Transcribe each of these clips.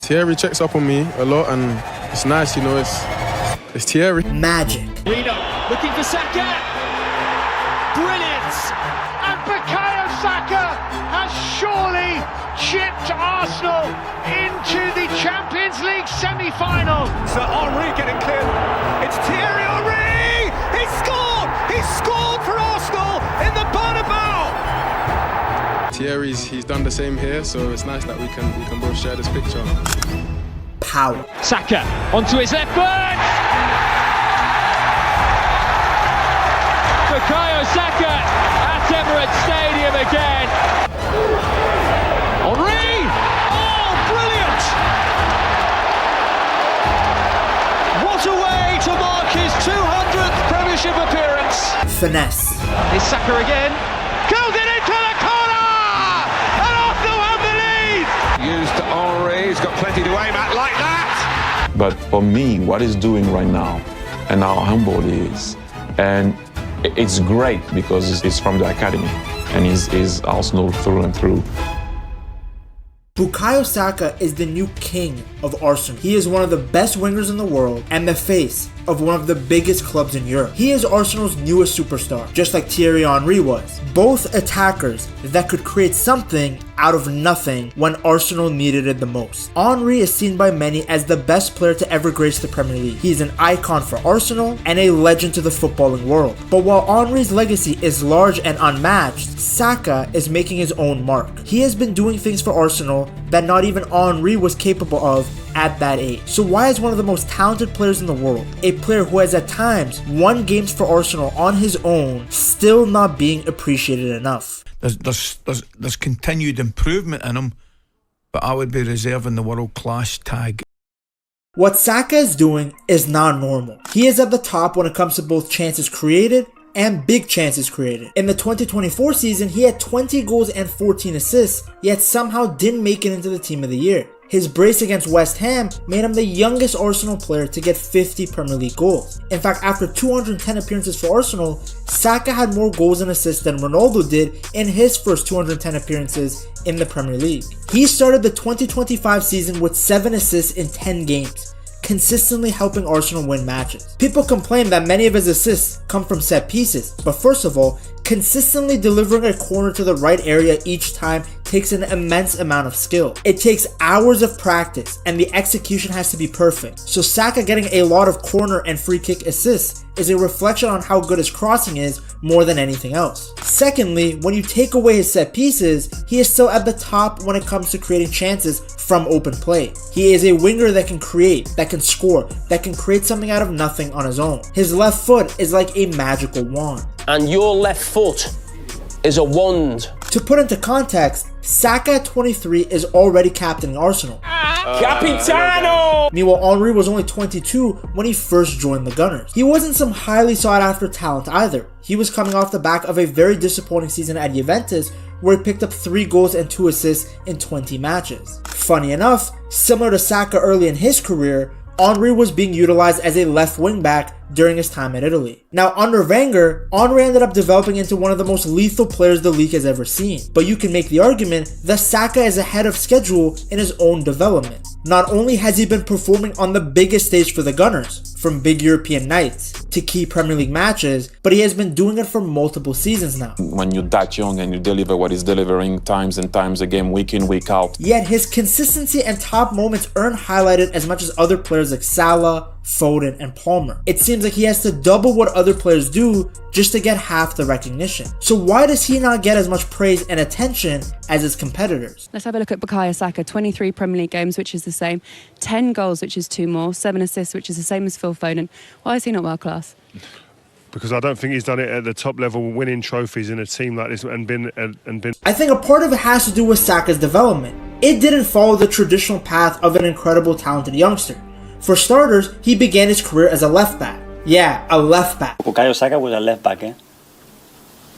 Thierry checks up on me a lot, and it's nice, you know, it's Thierry. Magic. Reno looking for Saka. Brilliant. And Bukayo Saka has surely chipped Arsenal into the Champions League semi-final. So Henry getting cleared. It's Thierry Henry! He scored! He scored for Arsenal in the Bernabeu! He's done the same here, so it's nice that we can both share this picture. Power. Saka onto his left foot. Bukayo Saka at Emirates Stadium again. Henry! Oh, brilliant! What a way to mark his 200th Premiership appearance! Finesse. Is Saka again? Curled it into the corner! And Arsenal have the lead! Used to Henry, he's got plenty to aim at like that! But for me, what he's doing right now, and how humble he is, and it's great because it's from the academy, and he's Arsenal through and through. Bukayo Saka is the new king of Arsenal. He is one of the best wingers in the world and the face of one of the biggest clubs in Europe. He is Arsenal's newest superstar, just like Thierry Henry was. Both attackers that could create something out of nothing when Arsenal needed it the most. Henry is seen by many as the best player to ever grace the Premier League. He is an icon for Arsenal and a legend to the footballing world. But while Henry's legacy is large and unmatched, Saka is making his own mark. He has been doing things for Arsenal that not even Henry was capable of at that age. So why is one of the most talented players in the world, a player who has at times won games for Arsenal on his own, still not being appreciated enough? There's continued improvement in him, but I would be reserving the world-class tag. What Saka is doing is not normal. He is at the top when it comes to both chances created and big chances created. In the 2024 season, he had 20 goals and 14 assists, yet somehow didn't make it into the Team of the Year. His brace against West Ham made him the youngest Arsenal player to get 50 Premier League goals. In fact, after 210 appearances for Arsenal, Saka had more goals and assists than Ronaldo did in his first 210 appearances in the Premier League. He started the 2025 season with 7 assists in 10 games, consistently helping Arsenal win matches. People complain that many of his assists come from set pieces, but first of all, consistently delivering a corner to the right area each time takes an immense amount of skill. It takes hours of practice and the execution has to be perfect. So Saka getting a lot of corner and free kick assists is a reflection on how good his crossing is more than anything else. Secondly, when you take away his set pieces, he is still at the top when it comes to creating chances from open play. He is a winger that can create, that can score, that can create something out of nothing on his own. His left foot is like a magical wand. And your left foot is a wand. To put into context, Saka at 23 is already captaining Arsenal. Capitano! Meanwhile, Henry was only 22 when he first joined the Gunners. He wasn't some highly sought after talent either. He was coming off the back of a very disappointing season at Juventus, where he picked up 3 goals and 2 assists in 20 matches. Funny enough, similar to Saka early in his career, Henry was being utilized as a left wing back during his time at Italy. Now, under Wenger, Henry ended up developing into one of the most lethal players the league has ever seen. But you can make the argument that Saka is ahead of schedule in his own development. Not only has he been performing on the biggest stage for the Gunners, from big European nights to key Premier League matches, but he has been doing it for multiple seasons now. When you're that young and you deliver what he's delivering times and times again, week in, week out. Yet his consistency and top moments aren't highlighted as much as other players like Salah, Foden, and Palmer. It seems like he has to double what other players do just to get half the recognition. So why does he not get as much praise and attention as his competitors? Let's have a look at Bukayo Saka. 23 Premier League games, which is the same. 10 goals, which is 2 more. 7 assists, which is the same as Phil Foden. Why is he not world class? Because I don't think he's done it at the top level, winning trophies in a team like this and been. I think a part of it has to do with Saka's development. It didn't follow the traditional path of an incredible, talented youngster. For starters, he began his career as a left back. Yeah, a left back. Bukayo Saka was a left back,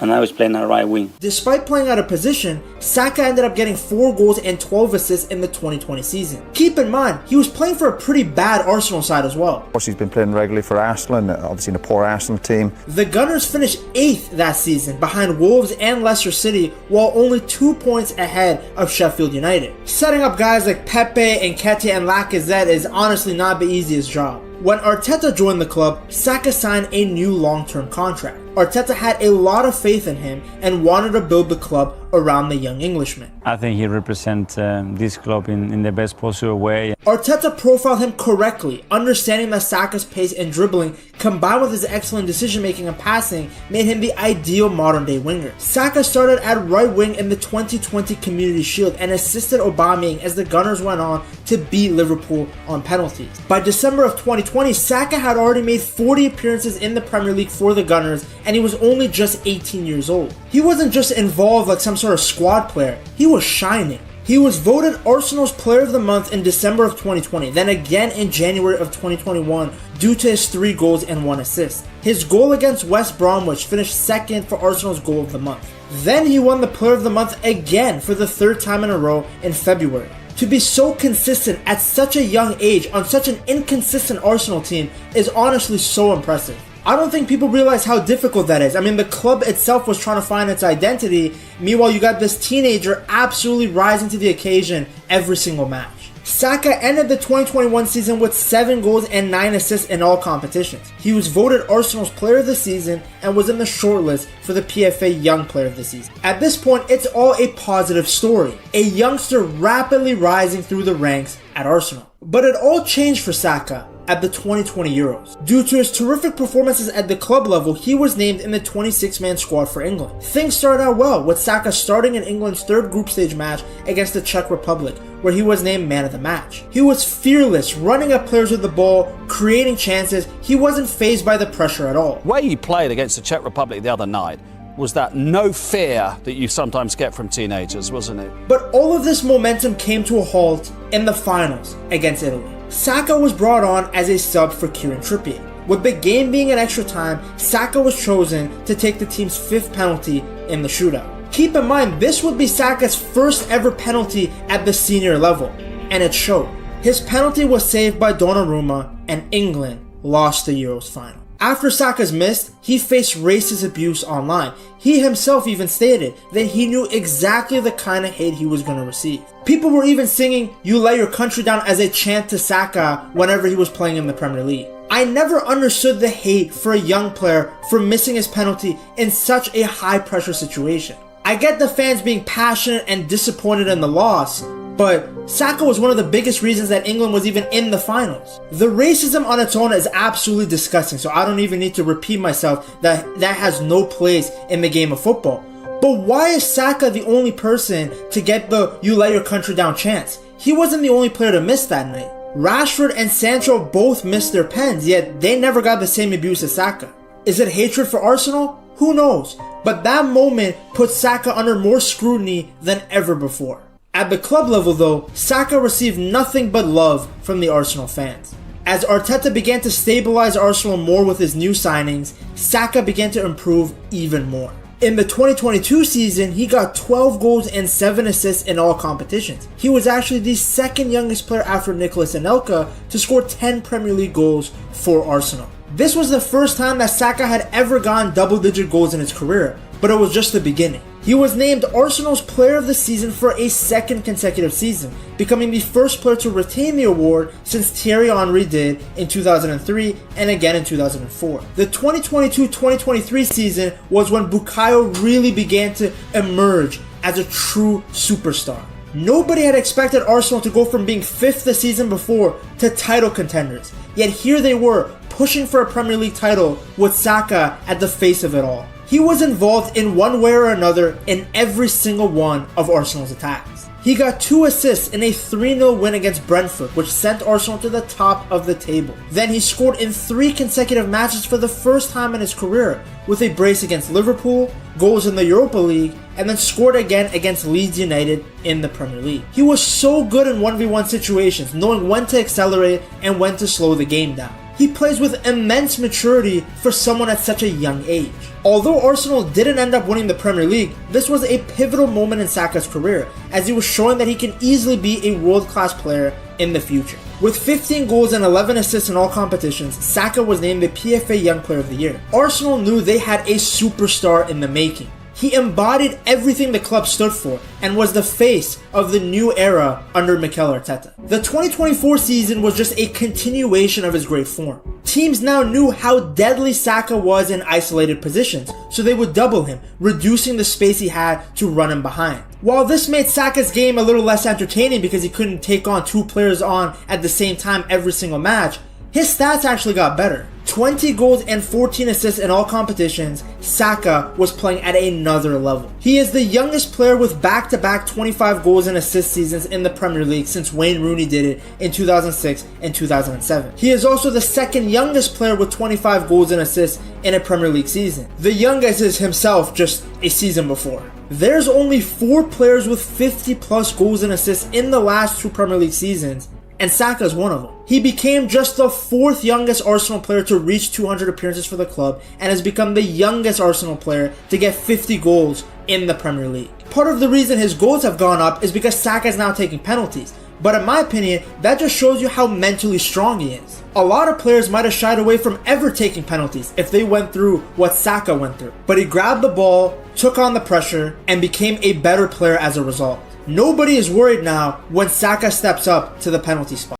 and I was playing at right wing. Despite playing out of position, Saka ended up getting 4 goals and 12 assists in the 2020 season. Keep in mind, he was playing for a pretty bad Arsenal side as well. Of course, he's been playing regularly for Arsenal, and obviously in a poor Arsenal team. The Gunners finished 8th that season, behind Wolves and Leicester City, while only 2 points ahead of Sheffield United. Setting up guys like Pepe, Nketiah and Lacazette is honestly not the easiest job. When Arteta joined the club, Saka signed a new long-term contract. Arteta had a lot of faith in him and wanted to build the club around the young Englishman. I think he represents this club in the best possible way. Arteta profiled him correctly, understanding that Saka's pace and dribbling, combined with his excellent decision-making and passing, made him the ideal modern-day winger. Saka started at right wing in the 2020 Community Shield and assisted Aubameyang as the Gunners went on to beat Liverpool on penalties. By December of 2020, Saka had already made 40 appearances in the Premier League for the Gunners, and he was only just 18 years old. He wasn't just involved like some sort of squad player, he was shining. He was voted Arsenal's Player of the Month in December of 2020, then again in January of 2021 due to his 3 goals and 1 assist. His goal against West Bromwich finished 2nd for Arsenal's Goal of the Month. Then he won the Player of the Month again for the 3rd time in a row in February. To be so consistent at such a young age on such an inconsistent Arsenal team is honestly so impressive. I don't think people realize how difficult that is. I mean, the club itself was trying to find its identity. Meanwhile, you got this teenager absolutely rising to the occasion every single match. Saka ended the 2021 season with 7 goals and 9 assists in all competitions. He was voted Arsenal's Player of the Season and was in the shortlist for the PFA Young Player of the Season. At this point, it's all a positive story. A youngster rapidly rising through the ranks at Arsenal. But it all changed for Saka at the 2020 Euros. Due to his terrific performances at the club level, he was named in the 26-man squad for England. Things started out well, with Saka starting in England's 3rd group stage match against the Czech Republic, where he was named man of the match. He was fearless, running at players with the ball, creating chances. He wasn't fazed by the pressure at all. The way he played against the Czech Republic the other night was that no fear that you sometimes get from teenagers, wasn't it? But all of this momentum came to a halt in the finals against Italy. Saka was brought on as a sub for Kieran Trippier. With the game being in extra time, Saka was chosen to take the team's 5th penalty in the shootout. Keep in mind, this would be Saka's first ever penalty at the senior level, and it showed. His penalty was saved by Donnarumma, and England lost the Euros final. After Saka's missed, he faced racist abuse online. He himself even stated that he knew exactly the kind of hate he was going to receive. People were even singing "You Let Your Country Down" as a chant to Saka whenever he was playing in the Premier League. I never understood the hate for a young player for missing his penalty in such a high pressure situation. I get the fans being passionate and disappointed in the loss, but Saka was one of the biggest reasons that England was even in the finals. The racism on its own is absolutely disgusting, so I don't even need to repeat myself that has no place in the game of football. But why is Saka the only person to get the "You Let Your Country Down" chance? He wasn't the only player to miss that night. Rashford and Sancho both missed their pens, yet they never got the same abuse as Saka. Is it hatred for Arsenal? Who knows? But that moment put Saka under more scrutiny than ever before. At the club level though, Saka received nothing but love from the Arsenal fans. As Arteta began to stabilize Arsenal more with his new signings, Saka began to improve even more. In the 2022 season, he got 12 goals and 7 assists in all competitions. He was actually the 2nd youngest player after Nicolas Anelka to score 10 Premier League goals for Arsenal. This was the first time that Saka had ever gotten double-digit goals in his career, but it was just the beginning. He was named Arsenal's Player of the Season for a 2nd consecutive season, becoming the first player to retain the award since Thierry Henry did in 2003 and again in 2004. The 2022-2023 season was when Bukayo really began to emerge as a true superstar. Nobody had expected Arsenal to go from being 5th the season before to title contenders, yet here they were pushing for a Premier League title with Saka at the face of it all. He was involved in one way or another in every single one of Arsenal's attacks. He got 2 assists in a 3-0 win against Brentford, which sent Arsenal to the top of the table. Then he scored in 3 consecutive matches for the first time in his career, with a brace against Liverpool, goals in the Europa League, and then scored again against Leeds United in the Premier League. He was so good in 1v1 situations, knowing when to accelerate and when to slow the game down. He plays with immense maturity for someone at such a young age. Although Arsenal didn't end up winning the Premier League, this was a pivotal moment in Saka's career, as he was showing that he can easily be a world-class player in the future. With 15 goals and 11 assists in all competitions, Saka was named the PFA Young Player of the Year. Arsenal knew they had a superstar in the making. He embodied everything the club stood for and was the face of the new era under Mikel Arteta. The 2024 season was just a continuation of his great form. Teams now knew how deadly Saka was in isolated positions, so they would double him, reducing the space he had to run him behind. While this made Saka's game a little less entertaining because he couldn't take on two players on at the same time every single match, his stats actually got better. 20 goals and 14 assists in all competitions, Saka was playing at another level. He is the youngest player with back-to-back 25 goals and assist seasons in the Premier League since Wayne Rooney did it in 2006 and 2007. He is also the second youngest player with 25 goals and assists in a Premier League season. The youngest is himself just a season before. There's only 4 players with 50 plus goals and assists in the last 2 Premier League seasons, and Saka is one of them. He became just the 4th youngest Arsenal player to reach 200 appearances for the club and has become the youngest Arsenal player to get 50 goals in the Premier League. Part of the reason his goals have gone up is because Saka is now taking penalties, but in my opinion, that just shows you how mentally strong he is. A lot of players might have shied away from ever taking penalties if they went through what Saka went through, but he grabbed the ball, took on the pressure, and became a better player as a result. Nobody is worried now when Saka steps up to the penalty spot.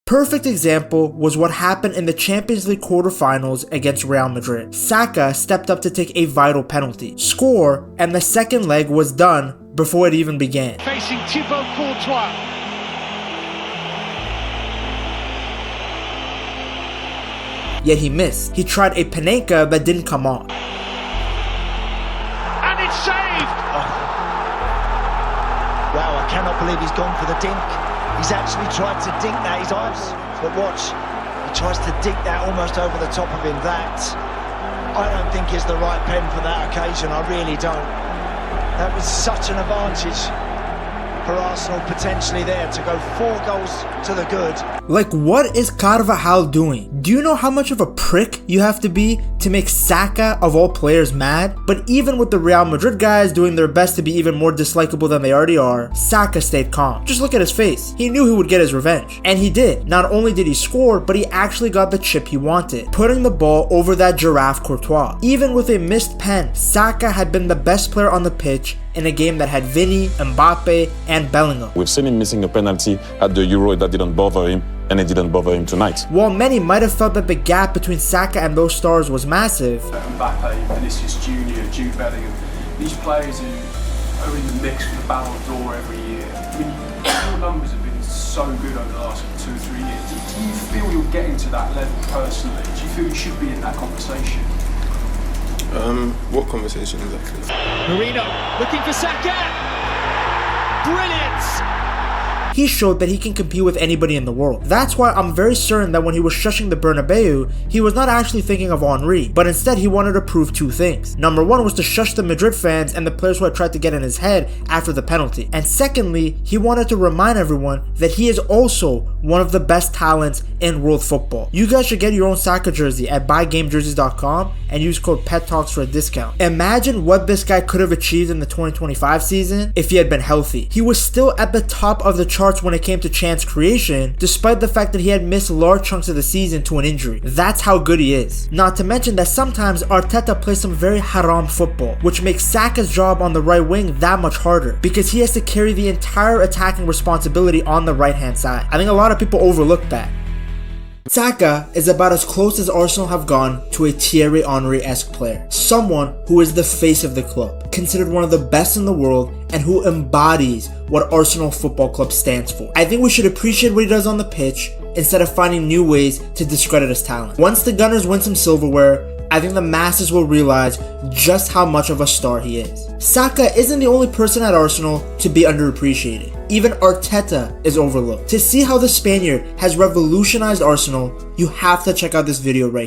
Perfect example was what happened in the Champions League quarterfinals against Real Madrid. Saka stepped up to take a vital penalty, score, and the second leg was done before it even began. Facing Thibaut Courtois. Yet he missed. He tried a Panenka that didn't come off. And it's saved! Wow, I cannot believe he's gone for the dink. He's actually tried to dink that, his eyes. But watch, he tries to dink that almost over the top of him. That, I don't think is the right pen for that occasion, I really don't. That was such an advantage for Arsenal potentially there to go 4 goals to the good. Like, what is Carvajal doing? Do you know how much of a prick you have to be to make Saka, of all players, mad? But even with the Real Madrid guys doing their best to be even more dislikable than they already are, Saka stayed calm. Just look at his face. He knew he would get his revenge. And he did. Not only did he score, but he actually got the chip he wanted, putting the ball over that giraffe Courtois. Even with a missed pen, Saka had been the best player on the pitch in a game that had Vini, Mbappe, and Bellingham. We've seen him missing a penalty at the Euro that didn't bother him, and it didn't bother him tonight. While many might have felt that the gap between Saka and those stars was massive, Mbappe, Vinicius Junior, Jude Bellingham, these players who are in the mix for the Ballon d'Or every year. I mean, your numbers have been so good over the last 2 or 3 years. Do you feel you're getting to that level personally? Do you feel you should be in that conversation? What conversation exactly? Marino looking for Saka. Brilliant. he showed that he can compete with anybody in the world. That's why I'm very certain that when he was shushing the Bernabeu, he was not actually thinking of Henry, but instead he wanted to prove 2 things. Number 1 was to shush the Madrid fans and the players who had tried to get in his head after the penalty. And secondly, he wanted to remind everyone that he is also one of the best talents in world football. You guys should get your own Saka jersey at buygamejerseys.com and use code PETTALKS for a discount. Imagine what this guy could have achieved in the 2025 season if he had been healthy. He was still at the top of the charts when it came to chance creation, despite the fact that he had missed large chunks of the season to an injury. That's how good he is. Not to mention that sometimes Arteta plays some very haram football, which makes Saka's job on the right wing that much harder, because he has to carry the entire attacking responsibility on the right hand side. I think a lot of people overlook that. Saka is about as close as Arsenal have gone to a Thierry Henry-esque player. Someone who is the face of the club, considered one of the best in the world, and who embodies what Arsenal Football Club stands for. I think we should appreciate what he does on the pitch instead of finding new ways to discredit his talent. Once the Gunners win some silverware, I think the masses will realize just how much of a star he is. Saka isn't the only person at Arsenal to be underappreciated. Even Arteta is overlooked. To see how the Spaniard has revolutionized Arsenal, you have to check out this video right here.